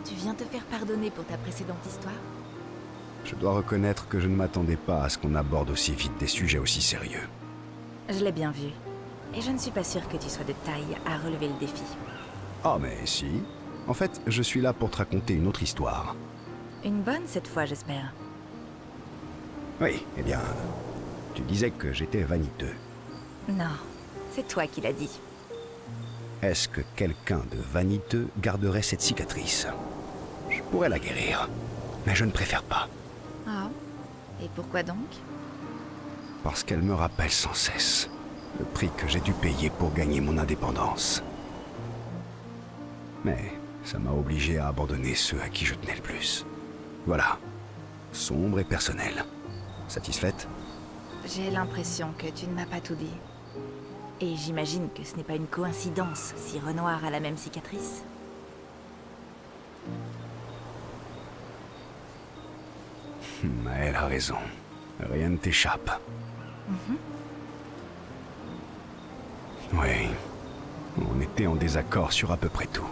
Tu viens te faire pardonner pour ta précédente histoire? Je dois reconnaître que je ne m'attendais pas à ce qu'on aborde aussi vite des sujets aussi sérieux. Je l'ai bien vu. Et je ne suis pas sûre que tu sois de taille à relever le défi. Oh mais si. En fait, je suis là pour te raconter une autre histoire. Une bonne cette fois, j'espère. Oui, eh bien, tu disais que j'étais vaniteux. Non, c'est toi qui l'as dit. Est-ce que quelqu'un de vaniteux garderait cette cicatrice? Je pourrais la guérir, mais je ne préfère pas. Ah. Et pourquoi donc? Parce qu'elle me rappelle sans cesse le prix que j'ai dû payer pour gagner mon indépendance. Mais ça m'a obligé à abandonner ceux à qui je tenais le plus. Voilà, sombre et personnel. Satisfaite? J'ai l'impression que tu ne m'as pas tout dit. Et j'imagine que ce n'est pas une coïncidence si Renoir a la même cicatrice. Elle a raison. Rien ne t'échappe. Oui. On était en désaccord sur à peu près tout.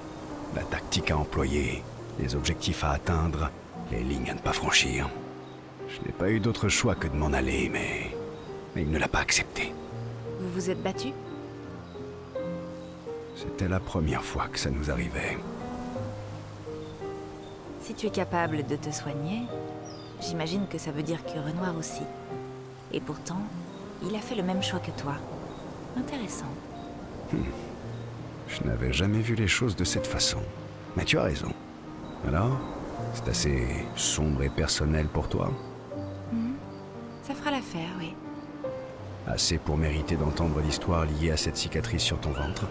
La tactique à employer, les objectifs à atteindre, les lignes à ne pas franchir. Je n'ai pas eu d'autre choix que de m'en aller, mais il ne l'a pas accepté. Vous vous êtes battu? C'était la première fois que ça nous arrivait. Si tu es capable de te soigner, j'imagine que ça veut dire que Renoir aussi. Et pourtant, il a fait le même choix que toi. Intéressant. Je n'avais jamais vu les choses de cette façon. Mais tu as raison. Alors, c'est assez sombre et personnel pour toi? Ça fera l'affaire, oui. Assez pour mériter d'entendre l'histoire liée à cette cicatrice sur ton ventre?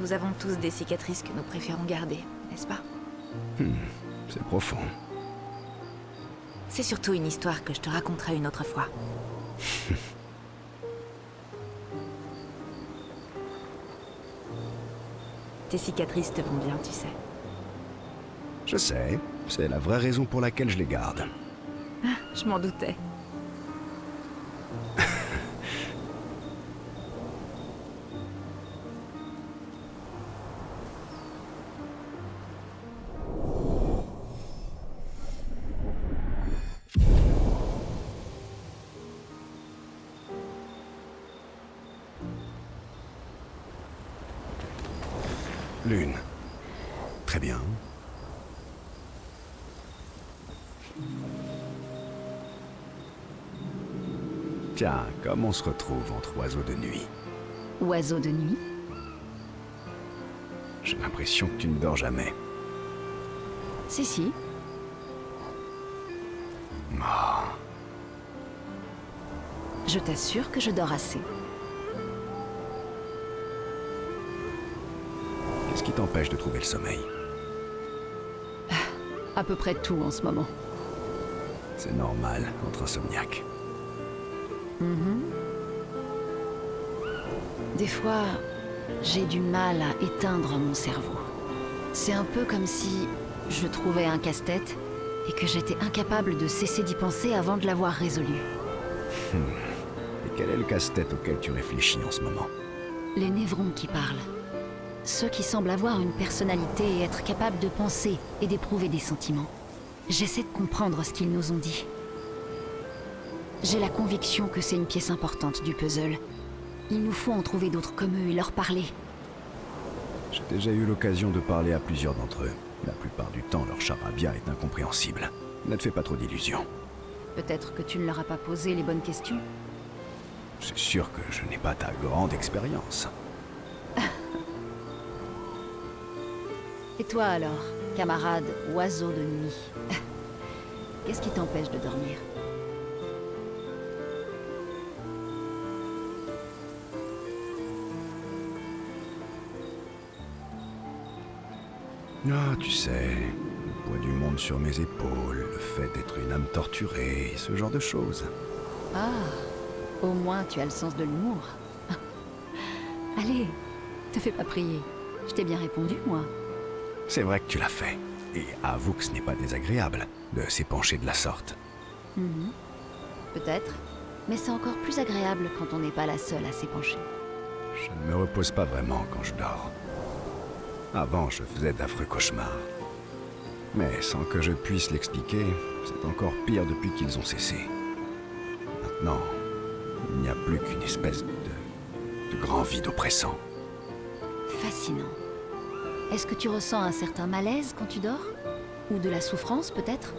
Nous avons tous des cicatrices que nous préférons garder, n'est-ce pas? C'est profond. C'est surtout une histoire que je te raconterai une autre fois. Tes cicatrices te vont bien, tu sais. Je sais, c'est la vraie raison pour laquelle je les garde. Je m'en doutais. Lune. Très bien. Tiens, comme on se retrouve entre oiseaux de nuit? Oiseau de nuit? J'ai l'impression que tu ne dors jamais. Si, si. Ah, Je t'assure que je dors assez. qu'est-ce qui t'empêche de trouver le sommeil? À peu près tout en ce moment. C'est normal entre insomniaques. Des fois, j'ai du mal à éteindre mon cerveau. C'est un peu comme si je trouvais un casse-tête et que j'étais incapable de cesser d'y penser avant de l'avoir résolu. Et quel est le casse-tête auquel tu réfléchis en ce moment? Les névrons qui parlent. Ceux qui semblent avoir une personnalité et être capables de penser et d'éprouver des sentiments. J'essaie de comprendre ce qu'ils nous ont dit. J'ai la conviction que c'est une pièce importante du puzzle. Il nous faut en trouver d'autres comme eux et leur parler. J'ai déjà eu l'occasion de parler à plusieurs d'entre eux. La plupart du temps, leur charabia est incompréhensible. Ne te fais pas trop d'illusions. Peut-être que tu ne leur as pas posé les bonnes questions. C'est sûr que je n'ai pas ta grande expérience. Et toi alors, camarade oiseau de nuit? Qu'est-ce qui t'empêche de dormir? Ah, tu sais, le poids du monde sur mes épaules, le fait d'être une âme torturée, ce genre de choses. Ah, au moins tu as le sens de l'humour. Allez, te fais pas prier. Je t'ai bien répondu, moi. C'est vrai que tu l'as fait. Et avoue que ce n'est pas désagréable de s'épancher de la sorte. Peut-être. Mais c'est encore plus agréable quand on n'est pas la seule à s'épancher. Je ne me repose pas vraiment quand je dors. Avant, je faisais d'affreux cauchemars. Mais sans que je puisse l'expliquer, c'est encore pire depuis qu'ils ont cessé. Maintenant, il n'y a plus qu'une espèce de grand vide oppressant. Fascinant. Est-ce que tu ressens un certain malaise quand tu dors? Ou de la souffrance, peut-être?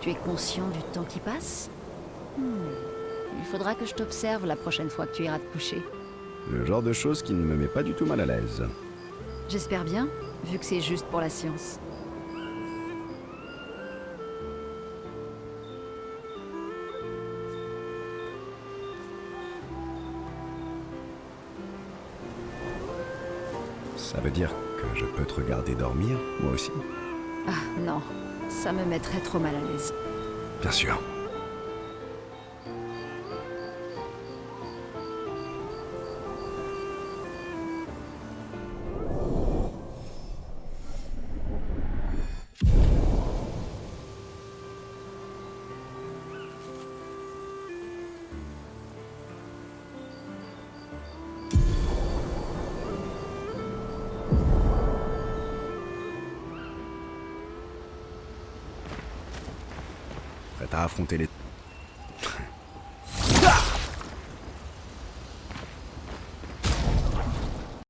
Tu es conscient du temps qui passe? Il faudra que je t'observe la prochaine fois que tu iras te coucher. Le genre de chose qui ne me met pas du tout mal à l'aise. J'espère bien, vu que c'est juste pour la science. Ça veut dire que je peux te regarder dormir, moi aussi? Ah non, ça me mettrait trop mal à l'aise. Bien sûr. Prête à affronter les...